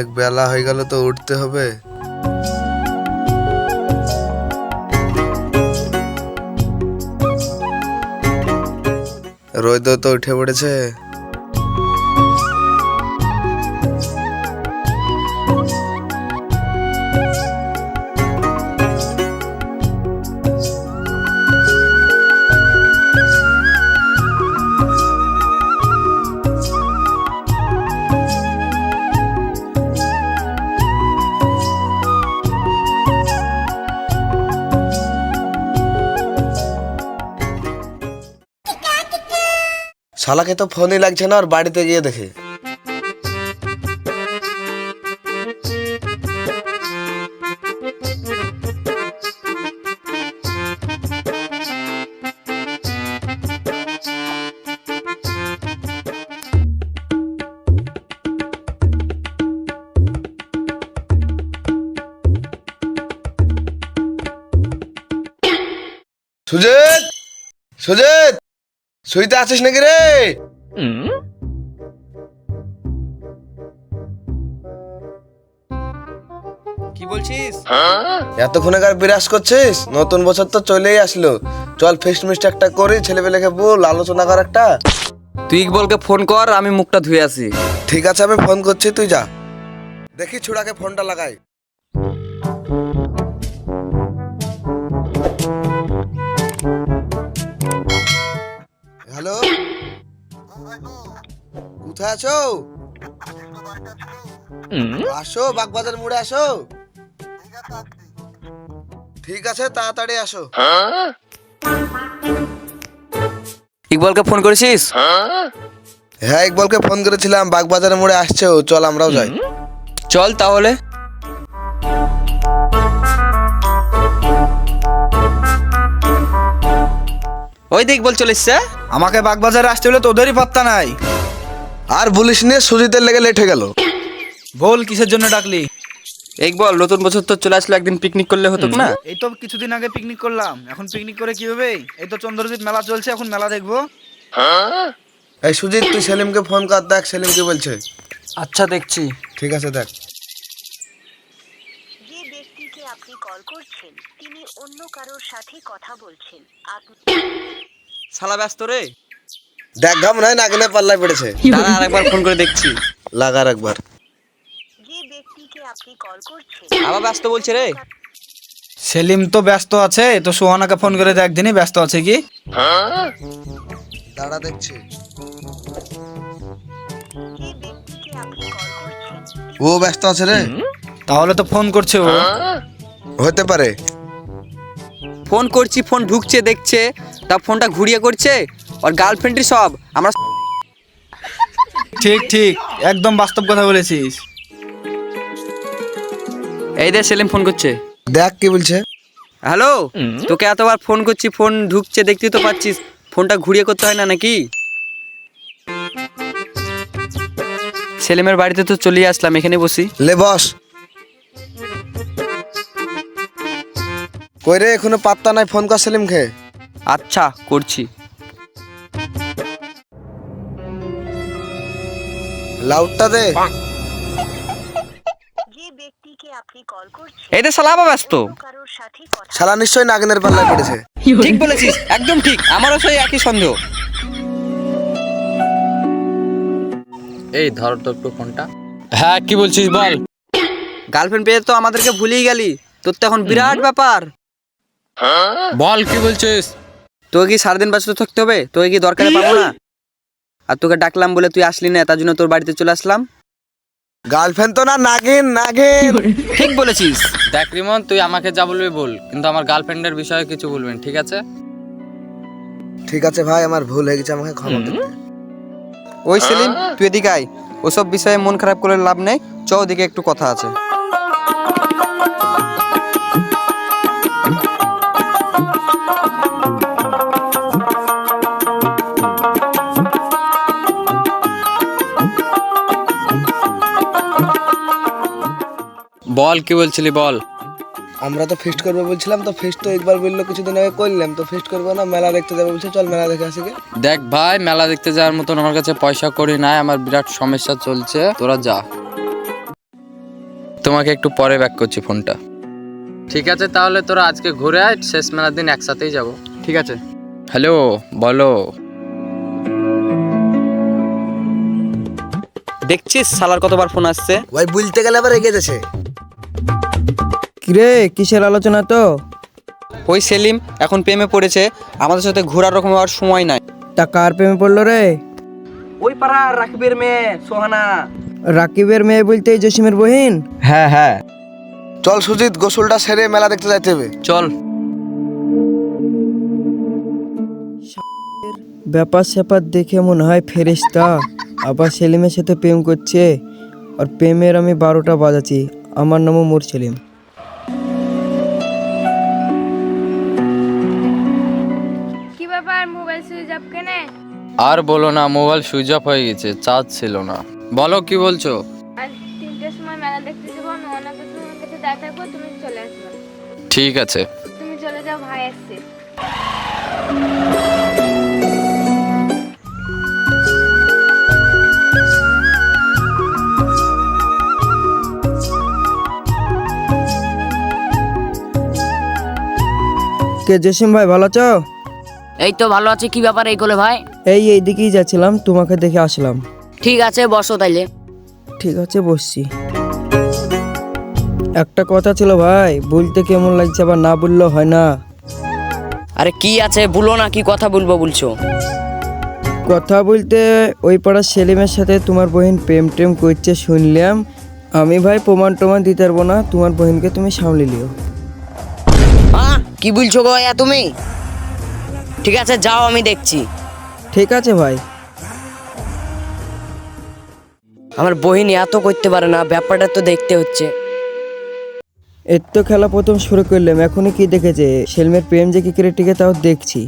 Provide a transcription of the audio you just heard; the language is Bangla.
অনেক বেলা হয়ে গেল, তো উঠতে হবে। রোদ তো উঠে পড়েছে। শালাকে তো ফোনই লাগছে না, আর বাড়িতে গিয়ে দেখে। সুজিত, সুজিত, শুইতে আছিস নাকি রে? কি বলছিস? এতক্ষণ আর বিরাজ করছিস? নতুন বছর তো চলেই আসলো, চল ফিস্ট মিস্ট একটা করি, ছেলেপেলেকে বল, আলোচনা কর একটা। তুই ইকবলকে ফোন কর, আমি মুখটা ধুয়ে আসি। ঠিক আছে, আমি ফোন করছি, তুই যা। দেখি ছুড়াকে ফোনটা লাগাই। হ্যালো, কোথায় আছো? আসো, বাগবাজার মোড়ে আসো। ঠিক আছে, তাড়াতাড়ি আসো। ইকবলকে ফোন করেছিস? হ্যাঁ, ইকবলকে ফোন করেছিলাম, বাগবাজার মোড়ে আসছে ও, চল আমরাও যাই। চল তাহলে। ওই দেখ বল চলে এসছে। আমাকে বাগবাজারে আসতে হলে তোদেরই পাত্তা নাই। আর বলিস নে, সুজিতের লেগে লেট হয়ে গেল। বল কিসের জন্য ডাকলি? ইকবল, নতুন বছর তো চলে আসলো, একদিন পিকনিক করলে হতো না? এই তো কিছুদিন আগে পিকনিক করলাম, এখন পিকনিক করে কি হবে? এই তো চন্দ্রজিৎ মেলা চলছে, এখন মেলা দেখবো। এই সুজিত, তুই সেলিমকে ফোন কর, দেখ সেলিম কি বলছে। আচ্ছা, দেখছি। ঠিক আছে, দেখ। যে ব্যক্তিকে আপনি কল করছেন তিনি অন্য কারোর সাথে কথা বলছেন। আপনি শালা ব্যস্ত রে। দেখ, ঘাম নয়, নাগিনে পাল্লায় পড়েছে। দাঁড়া, আরেকবার ফোন করে দেখছি। লাগার একবার। যে ব্যক্তিকে আপনি কল করছেন আবার ব্যস্ত বলছে রে। সেলিম তো ব্যস্ত আছে, তো সোহানাকে ফোন করে দেখ দিনই ব্যস্ত আছে কি। দাঁড়া, দেখছি। যে ব্যক্তিকে আপনি কল করছেন ও ব্যস্ত আছে রে। তাহলে তো ফোন করছে ও। হতে পারে। ফোন করছি, ফোন ঢুকছে দেখছে, তা ফোনটা ঘুরিয়ে করছে। আর গার্লফ্রেন্ডই সব আমরা। ঠিক ঠিক, একদম বাস্তব কথা বলেছিস। এই দে, সেলিম ফোন করছে। দেখ কি বলছে। হ্যালো, তোকে এতবার ফোন করছি, ফোন ঢুকছে দেখতেই তো পাচ্ছিস। ফোনটা ঘুরিয়ে করতে হয় না নাকি? সেলিমের বাড়িতে তো চলে আসলাম, এখানে বসি। লে বস। কই রে, এখনো পাত্তা নাই, ফোন কর সেলিমকে। আচ্ছা, করছি। লাউডটা দে। যে ব্যক্তিকে আপনি কল করছেন এই দে, শালা আবার ব্যস্ত। অন্য কারোর সাথে কথা শালা নিশ্চয়ই নাগিনের পাল্লায় পড়েছে। ঠিক বলেছিস, একদম ঠিক, আমারও সেই একই সন্দেহ। এই ধর তো একটু ফোনটা। হ্যাঁ, কি বলছিস বল। গার্লফ্রেন্ড পেয়ে তো আমাদেরকে ভুলেই গেলি, তোর তো এখন বিরাট ব্যাপার। বল কি বলছিস। তোকে কি সারাদিন ব্যস্ত থাকতে হবে? তোকে কি দরকারে পাবো না? আর তোকে ডাকলাম বলে তুই আসলি না, তার জন্য তোর বাড়িতে চলে আসলাম। গার্লফ্রেন্ড তো না, নাগিন নাগিন। ঠিক বলেছিস। দেখ রিমন, তুই আমাকে যা বলবি বল, কিন্তু আমার গার্লফ্রেন্ডের বিষয়ে কিছু বলবেন, ঠিক আছে? ঠিক আছে ভাই, আমার ভুল হয়ে গেছে, আমাকে ক্ষমা করে দে। ওই সেলিম, তুই এদিকে আয়। ওসব বিষয়ে মন খারাপ করে লাভ নেই, চ ওদিকে একটু কথা আছে। বল কি বলছিলি বল। আমরা তো ফিস্ট করবো বলছিলাম, তো ফিস্ট তো একবার বললো কিছুদিন আগে করলাম, তো ফিস্ট করবো না, মেলা দেখতে যাবো বলছে, চল মেলা দেখে আসি গে। দেখ ভাই, মেলা দেখতে যাওয়ার মতন আমার কাছে পয়সা করি নাই, আমার বিরাট সমস্যা চলছে, তোরা যা। তোমাকে একটু পরে ব্যাক করছি ফোনটা। ঠিক আছে, তাহলে তোরা আজকে ঘুরে আয়, শেষ মেলার দিন একসাথেই যাব। ঠিক আছে। হ্যালো, বলো। দেখছিস শালার কতবার ফোন আসছে। ভাই বলতে গেলে আবার এগিয়ে যাচ্ছে। কিরে কিসের আলোচনা তো? ওই সেলিম এখন প্রেমে পড়েছে, আমাদের সাথে ঘোরার রকম আর সময় নাই। তা কার প্রেমে পড়লো রে? ওই পাড়ার রাকিবের মেয়ে সোহানা। রাকিবের মেয়ে বলতে এই জসিমের বহিন? হ্যাঁ হ্যাঁ, চল সুজিত, গোসলটা সেরে মেলা দেখতে যাইতে হবে। চল। ব্যাপার স্যাপার দেখে মনে হয় ফেরেশতা। আবার সেলিমের সাথে প্রেম করছে, আর প্রেমের আমি 12টা বাজাচ্ছি। আমার নামও মোর সেলিম। কি ব্যাপার, মোবাইল সুইচ অফ কেনে? আর বলো না, মোবাইল সুইচ অফ হয়ে গেছে, চার্জ ছিল না। বলো কি বলছো? আর 3টের সময় মেলা দেখতে যাবো, অনেক তোমার কাছে দেখা থাকবো, তুমি চলে আসবে। ঠিক আছে। তুমি চলে যাও, ভাই আসছে। কে জসিম ভাই, ভালো আছো? এই তো ভালো আছে। কি ব্যাপার এই কোলে ভাই? এইদিকেই যাচ্ছিলাম, তোমাকে দেখে আসলাম। ঠিক আছে, বসো তাইলে। ঠিক আছে, বসছি। একটা কথা ছিল ভাই, বলতে কেমন লাগছে, আবার না বললেও হয় না। আরে কি আছে, বলো না, কি কথা বলবো বলছো? কথা বলতে ওই পাড়ার সেলিমের সাথে তোমার বহিন প্রেম টেম করছে শুনলাম। আমি ভাই প্রমাণ দিতে পারবো না, তোমার বহিনকে তুমি সামলে লিও। হ্যাঁ, কি বলছো গো তুমি? ঠিক আছে, যাও, আমি দেখছি। ঠিক আছে ভাই। আমার বহিন এত করতে পারে না, ব্যাপারটা তো দেখতে হচ্ছে। এর তো খেলা প্রথম শুরু করলাম, এখনই কি দেখেছে সেলিমের প্রেম যে কি করে টিকে তাও দেখছি।